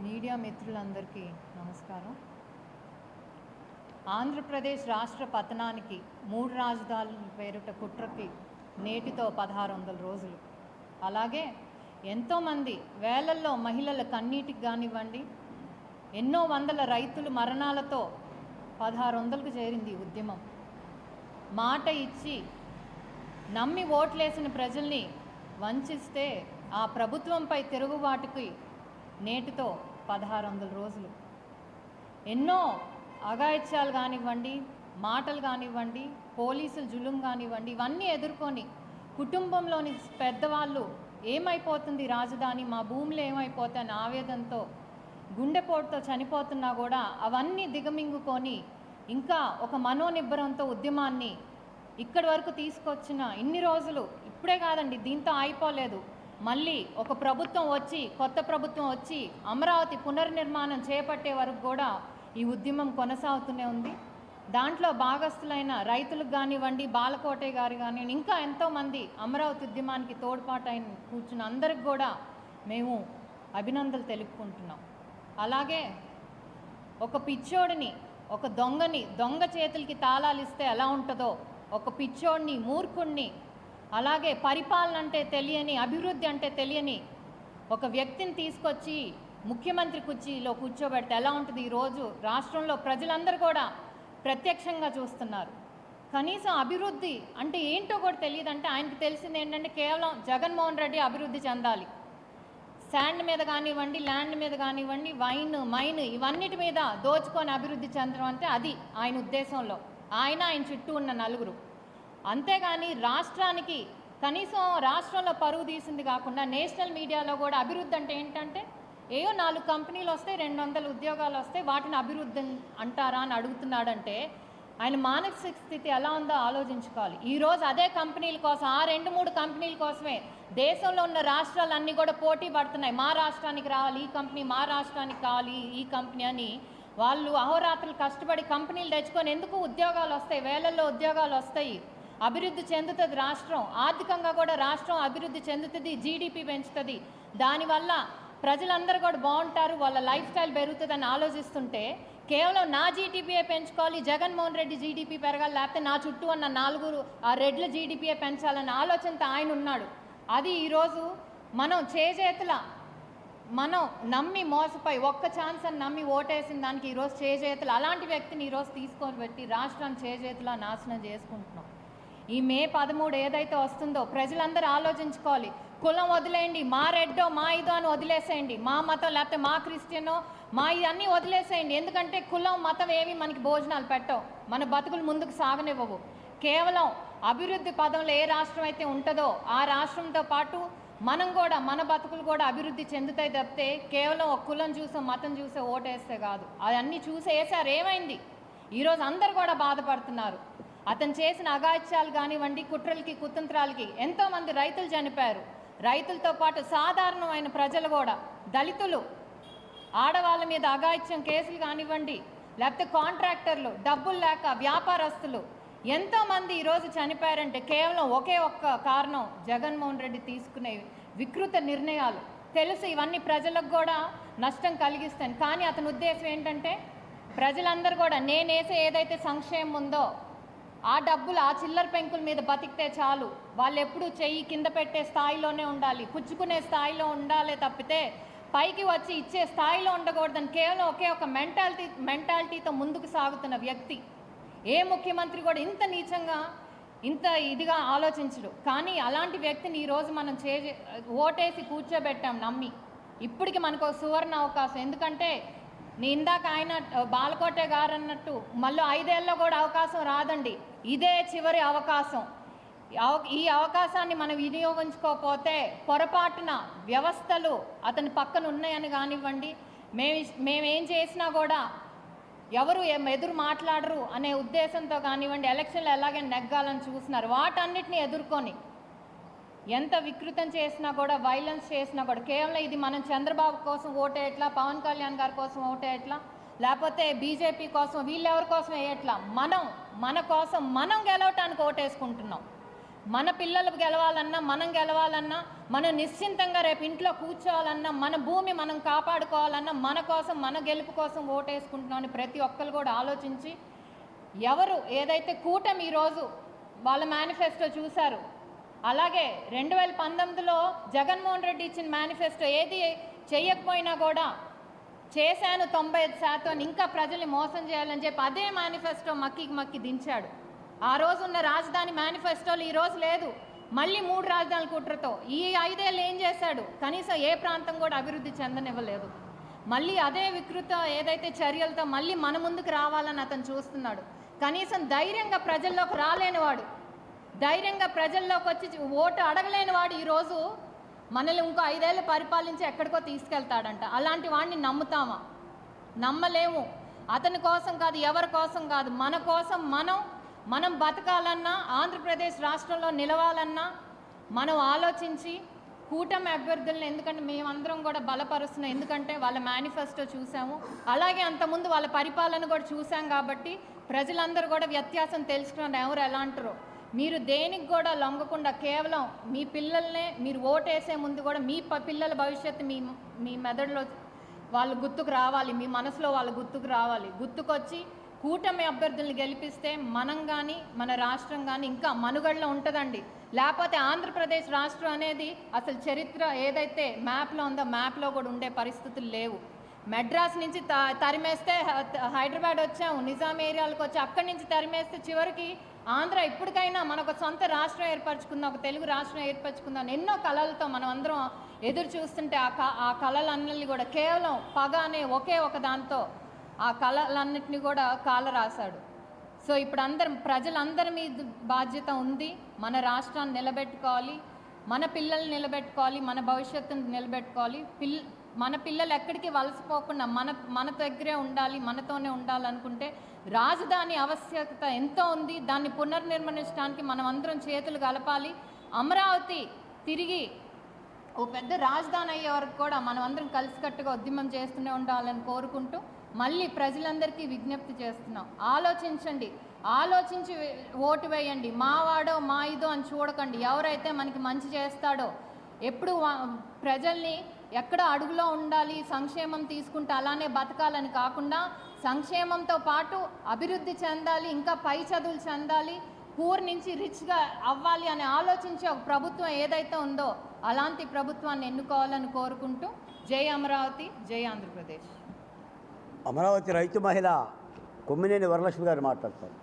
Media మిత్రులందరికీ నమస్కారం. ఆంధ్రప్రదేశ్ రాష్ట్ర పతనానికి 3 రాజధానుల పేరిట కుట్రకి నేటితో 1600 రోజులు. అలాగే ఎంతోమంది వేలల్లో మహిళల కన్నీటికి కానివ్వండి, ఎన్నో వందల రైతుల మరణాలతో 1600కు చేరింది ఈ ఉద్యమం. మాట ఇచ్చి నమ్మి ఓట్లేసిన ప్రజల్ని వంచిస్తే ఆ ప్రభుత్వంపై తిరుగుబాటుకి నేటితో 1600 రోజులు. ఎన్నో అఘాయిత్యాలు కానివ్వండి, మాటలు కానివ్వండి, పోలీసులు జులుం కానివ్వండి, ఇవన్నీ ఎదుర్కొని కుటుంబంలోని పెద్దవాళ్ళు ఏమైపోతుంది రాజధాని, మా భూములు ఏమైపోతాయని ఆవేదనతో గుండెపోటుతో చనిపోతున్నా కూడా అవన్నీ దిగమింగుకొని ఇంకా ఒక మనోనిబ్బరంతో ఉద్యమాన్ని ఇక్కడి వరకు తీసుకొచ్చిన ఇన్ని రోజులు ఇప్పుడే కాదండి, దీంతో అయిపోలేదు. మళ్ళీ ఒక ప్రభుత్వం వచ్చి, కొత్త ప్రభుత్వం వచ్చి అమరావతి పునర్నిర్మాణం చేపట్టే వరకు కూడా ఈ ఉద్యమం కొనసాగుతూనే ఉంది. దాంట్లో భాగస్థులైన రైతులకు కానివ్వండి, బాలకోటే గారు కానివ్వండి, ఇంకా ఎంతోమంది అమరావతి ఉద్యమానికి తోడ్పాటైన కూర్చున్న అందరికి కూడా మేము అభినందనలు తెలుపుకుంటున్నాం. అలాగే ఒక పిచ్చోడిని, ఒక దొంగ చేతులకి తాళాలు ఇస్తే ఎలా ఉంటుందో, ఒక పిచ్చోడిని, మూర్ఖుణ్ణి, అలాగే పరిపాలన అంటే తెలియని, అభివృద్ధి అంటే తెలియని ఒక వ్యక్తిని తీసుకొచ్చి ముఖ్యమంత్రి కుర్చీలో కూర్చోబెడితే ఎలా ఉంటుంది ఈరోజు రాష్ట్రంలో ప్రజలందరూ కూడా ప్రత్యక్షంగా చూస్తున్నారు. కనీసం అభివృద్ధి అంటే ఏంటో కూడా తెలియదంటే ఆయనకు తెలిసింది ఏంటంటే కేవలం జగన్మోహన్ రెడ్డి అభివృద్ధి చెందాలి, శాండ్ మీద కానివ్వండి, ల్యాండ్ మీద కానివ్వండి, మైన్ ఇవన్నిటి మీద దోచుకొని అభివృద్ధి చెందడం అంటే అది ఆయన ఉద్దేశంలో, ఆయన చుట్టూ ఉన్న నలుగురు. అంతేగాని రాష్ట్రానికి కనీసం రాష్ట్రంలో పరువు తీసింది కాకుండా నేషనల్ మీడియాలో కూడా అభివృద్ధి అంటే ఏంటంటే ఏయో 4 కంపెనీలు వస్తాయి, 200 ఉద్యోగాలు వస్తాయి, వాటిని అభివృద్ధి అంటారా అని అడుగుతున్నాడంటే ఆయన మానసిక స్థితి ఎలా ఉందో ఆలోచించుకోవాలి. ఈరోజు అదే కంపెనీల కోసం, ఆ 2-3 కంపెనీల కోసమే దేశంలో ఉన్న రాష్ట్రాలన్నీ కూడా పోటీ పడుతున్నాయి. మా రాష్ట్రానికి రావాలి ఈ కంపెనీ, మా రాష్ట్రానికి కావాలి ఈ కంపెనీ అని వాళ్ళు అహోరాత్రులు కష్టపడి కంపెనీలు తెచ్చుకొని ఎందుకు ఉద్యోగాలు వస్తాయి, వేలల్లో ఉద్యోగాలు వస్తాయి, అభివృద్ధి చెందుతుంది రాష్ట్రం, ఆర్థికంగా కూడా రాష్ట్రం అభివృద్ధి చెందుతుంది, జీడిపి పెంచుతుంది, దానివల్ల ప్రజలందరూ కూడా బాగుంటారు, వాళ్ళ లైఫ్ స్టైల్ పెరుగుతుందని ఆలోచిస్తుంటే కేవలం నా జీడిపిఏ పెంచుకోవాలి, జగన్మోహన్ రెడ్డి జీడిపి పెరగాలి, లేకపోతే నా చుట్టూ ఉన్న 4 రెడ్ల జీడిపిఏ పెంచాలన్న ఆలోచనతో ఆయన ఉన్నాడు. అది ఈరోజు మనం చేజేతుల మనం నమ్మి మోసపోయి ఒక్క ఛాన్స్ అని నమ్మి ఓటేసిన దానికి ఈరోజు చేజేతులు అలాంటి వ్యక్తిని ఈరోజు తీసుకొని పెట్టి రాష్ట్రాన్ని చేజేతులా నాశనం చేసుకుంటున్నాం. ఈ మే 13 ఏదైతే వస్తుందో ప్రజలందరూ ఆలోచించుకోవాలి. కులం వదిలేయండి, మా రెడ్డో మా ఇదో అని వదిలేసేయండి, మా మతం లేకపోతే మా క్రిస్టియనో మా ఇవన్నీ వదిలేసేయండి. ఎందుకంటే కులం మతం ఏవి మనకి భోజనాలు పెట్టవు, మన బతుకులు ముందుకు సాగనివ్వవు. కేవలం అభివృద్ధి పదంలో ఏ రాష్ట్రం అయితే ఉంటుందో ఆ రాష్ట్రంతో పాటు మనం కూడా, మన బతుకులు కూడా అభివృద్ధి చెందుతాయి తప్పితే కేవలం ఒక కులం చూసో మతం చూసో ఓటేస్తే కాదు. అవన్నీ చూసి వేసారు, ఏమైంది? ఈరోజు అందరు కూడా బాధపడుతున్నారు. అతను చేసిన అఘాయిత్యాలు కానివ్వండి, కుట్రలకి కుతంత్రాలకి ఎంతోమంది రైతులు చనిపోయారు. రైతులతో పాటు సాధారణమైన ప్రజలు కూడా, దళితులు, ఆడవాళ్ళ మీద అఘాయిత్యం కేసులు కానివ్వండి, లేకపోతే కాంట్రాక్టర్లు, డబ్బులు లేక వ్యాపారస్తులు ఎంతోమంది ఈరోజు చనిపోయారంటే కేవలం ఒకే ఒక్క కారణం, జగన్మోహన్ రెడ్డి తీసుకునే వికృత నిర్ణయాలు. తెలుసు ఇవన్నీ ప్రజలకు కూడా నష్టం కలిగిస్తాను, కానీ అతని ఉద్దేశం ఏంటంటే ప్రజలందరూ కూడా నేనేసే ఏదైతే సంక్షేమం ఉందో ఆ డబ్బులు ఆ చిల్లర పెంకుల మీద బతికితే చాలు, వాళ్ళు ఎప్పుడూ చెయ్యి కింద పెట్టే స్థాయిలోనే ఉండాలి, పుచ్చుకునే స్థాయిలో ఉండాలి తప్పితే పైకి వచ్చి ఇచ్చే స్థాయిలో ఉండకూడదని కేవలం ఒకే ఒక మెంటాలిటీతో ముందుకు సాగుతున్న వ్యక్తి. ఏ ముఖ్యమంత్రి కూడా ఇంత నీచంగా ఇంత ఇదిగా ఆలోచించడు. కానీ అలాంటి వ్యక్తిని ఈరోజు మనం ఓటేసి కూర్చోబెట్టాం నమ్మి. ఇప్పటికి మనకు ఒక సువర్ణ అవకాశం. ఎందుకంటే ఇందాక ఆయన బాలకోటే గారు అన్నట్టు మళ్ళీ 5 ఏళ్ళలో కూడా అవకాశం రాదండి, ఇదే చివరి అవకాశం. ఈ అవకాశాన్ని మనం వినియోగించుకోకపోతే పొరపాటున వ్యవస్థలు అతని పక్కన ఉన్నాయని కానివ్వండి, మేమేం చేసినా కూడా ఎవరు ఎదురు మాట్లాడరు అనే ఉద్దేశంతో కానివ్వండి ఎలక్షన్లు ఎలాగే నెగ్గాలని చూస్తున్నారు. వాటన్నిటిని ఎదుర్కొని ఎంత వికృతం చేసినా కూడా, వైలెన్స్ చేసినా కూడా కేవలం ఇది మనం చంద్రబాబు కోసం ఓటేయట్లా, పవన్ కళ్యాణ్ గారి కోసం ఓటేయట్లా, లేకపోతే బీజేపీ కోసం, వీళ్ళెవరి కోసం వేయట్లా, మన కోసం మనం గెలవటానికి ఓటేసుకుంటున్నాం. మన పిల్లలు గెలవాలన్నా, మనం గెలవాలన్నా, మనం నిశ్చింతంగా రేపు ఇంట్లో కూర్చోవాలన్నా, మన భూమి మనం కాపాడుకోవాలన్నా, మన కోసం, మన గెలుపు కోసం ఓటేసుకుంటున్నామని ప్రతి ఒక్కరు కూడా ఆలోచించి, ఎవరు ఏదైతే కూటమి ఈరోజు వాళ్ళ మేనిఫెస్టో చూశారు, అలాగే 2019లో జగన్మోహన్ రెడ్డి ఇచ్చిన మేనిఫెస్టో ఏది చేయకపోయినా కూడా చేశాను 95% ఇంకా ప్రజల్ని మోసం చేయాలని చెప్పి అదే మేనిఫెస్టో మక్కి దించాడు. ఆ రోజు ఉన్న రాజధాని మేనిఫెస్టోలు ఈరోజు లేదు. మళ్ళీ 3 రాజధానుల కుట్రతో ఈ 5 ఏళ్ళు ఏం చేశాడు? కనీసం ఏ ప్రాంతం కూడా అభివృద్ధి చెందనివ్వలేదు. మళ్ళీ అదే వికృత ఏదైతే చర్యలతో మళ్ళీ మన ముందుకు రావాలని అతను చూస్తున్నాడు. కనీసం ధైర్యంగా ప్రజల్లోకి రాలేనివాడు, ధైర్యంగా ప్రజల్లోకి వచ్చి ఓటు అడగలేనివాడు ఈరోజు మనల్ని ఇంకో 5 ఏళ్ళు పరిపాలించి ఎక్కడికో తీసుకెళ్తాడంట. అలాంటి వాడిని నమ్ముతామా? నమ్మలేము. అతని కోసం కాదు, ఎవరి కోసం కాదు, మన కోసం మనం బతకాలన్నా, ఆంధ్రప్రదేశ్ రాష్ట్రంలో నిలవాలన్నా మనం ఆలోచించి కూటమి అభ్యర్థులను, ఎందుకంటే మేమందరం కూడా బలపరుస్తున్నాం, ఎందుకంటే వాళ్ళ మేనిఫెస్టో చూసాము, అలాగే అంతకుముందు వాళ్ళ పరిపాలన కూడా చూసాం. కాబట్టి ప్రజలందరూ కూడా వ్యత్యాసం తెలుసుకున్నారు ఎవరు ఎలా అంటారో. మీరు దేనికి కూడా లొంగకుండా కేవలం మీ పిల్లల్నే మీరు ఓటేసే ముందు కూడా మీ పిల్లల భవిష్యత్తు మీ మెదడులో వాళ్ళు గుర్తుకు రావాలి, మీ మనసులో వాళ్ళు గుర్తుకు రావాలి. గుర్తుకొచ్చి కూటమి అభ్యర్థుల్ని గెలిపిస్తే మనం కానీ మన రాష్ట్రం కానీ ఇంకా మనుగడలో ఉంటుందండి. లేకపోతే ఆంధ్రప్రదేశ్ రాష్ట్రం అనేది అసలు చరిత్ర ఏదైతే మ్యాప్లో ఉందో మ్యాప్లో కూడా ఉండే పరిస్థితులు లేవు. మెడ్రాస్ నుంచి తరిమేస్తే హైదరాబాద్ వచ్చాము, నిజాం ఏరియాలకు వచ్చి అక్కడి నుంచి తరిమేస్తే చివరికి ఆంధ్ర ఇప్పటికైనా మనకు సొంత రాష్ట్రం ఏర్పరచుకుందాం, ఒక తెలుగు రాష్ట్రం ఏర్పరచుకుందాం ఎన్నో కళలతో మనం అందరం ఎదురు చూస్తుంటే ఆ కళలన్నింటినీ కూడా కేవలం పగ అనే ఒకే ఒక దాంతో ఆ కళలన్నింటినీ కూడా కాలరాశాడు. సో ఇప్పుడు ప్రజలందరి మీద బాధ్యత ఉంది. మన రాష్ట్రాన్ని నిలబెట్టుకోవాలి, మన పిల్లల్ని నిలబెట్టుకోవాలి, మన భవిష్యత్తును నిలబెట్టుకోవాలి. మన పిల్లలు ఎక్కడికి వలసపోకుండా మన దగ్గరే ఉండాలి, మనతోనే ఉండాలనుకుంటే రాజధాని ఆవశ్యకత ఎంతో ఉంది. దాన్ని పునర్నిర్మించడానికి మనం అందరం చేతులు కలపాలి. అమరావతి తిరిగి ఓ పెద్ద రాజధాని అయ్యే వరకు కూడా మనం అందరం కలిసికట్టుగా ఉద్యమం చేస్తూనే ఉండాలని కోరుకుంటూ మళ్ళీ ప్రజలందరికీ విజ్ఞప్తి చేస్తున్నాం. ఆలోచించండి, ఆలోచించి ఓటు వేయండి. మావాడో మా ఇదో అని చూడకండి. ఎవరైతే మనకి మంచి చేస్తాడో, ఎప్పుడు ప్రజల్ని ఎక్కడ అడుగులో ఉండాలి, సంక్షేమం తీసుకుంటే అలానే బతకాలని కాకుండా సంక్షేమంతో పాటు అభివృద్ధి చెందాలి, ఇంకా పై చదువులు చెందాలి, పూర్ నుంచి రిచ్గా అవ్వాలి అని ఆలోచించే ఒక ప్రభుత్వం ఏదైతే ఉందో అలాంటి ప్రభుత్వాన్ని ఎన్నుకోవాలని కోరుకుంటూ జై అమరావతి, జై ఆంధ్రప్రదేశ్. అమరావతి రైతు మహిళ కొమ్మినేని వరలక్ష్మి గారు మాట్లాడతారు.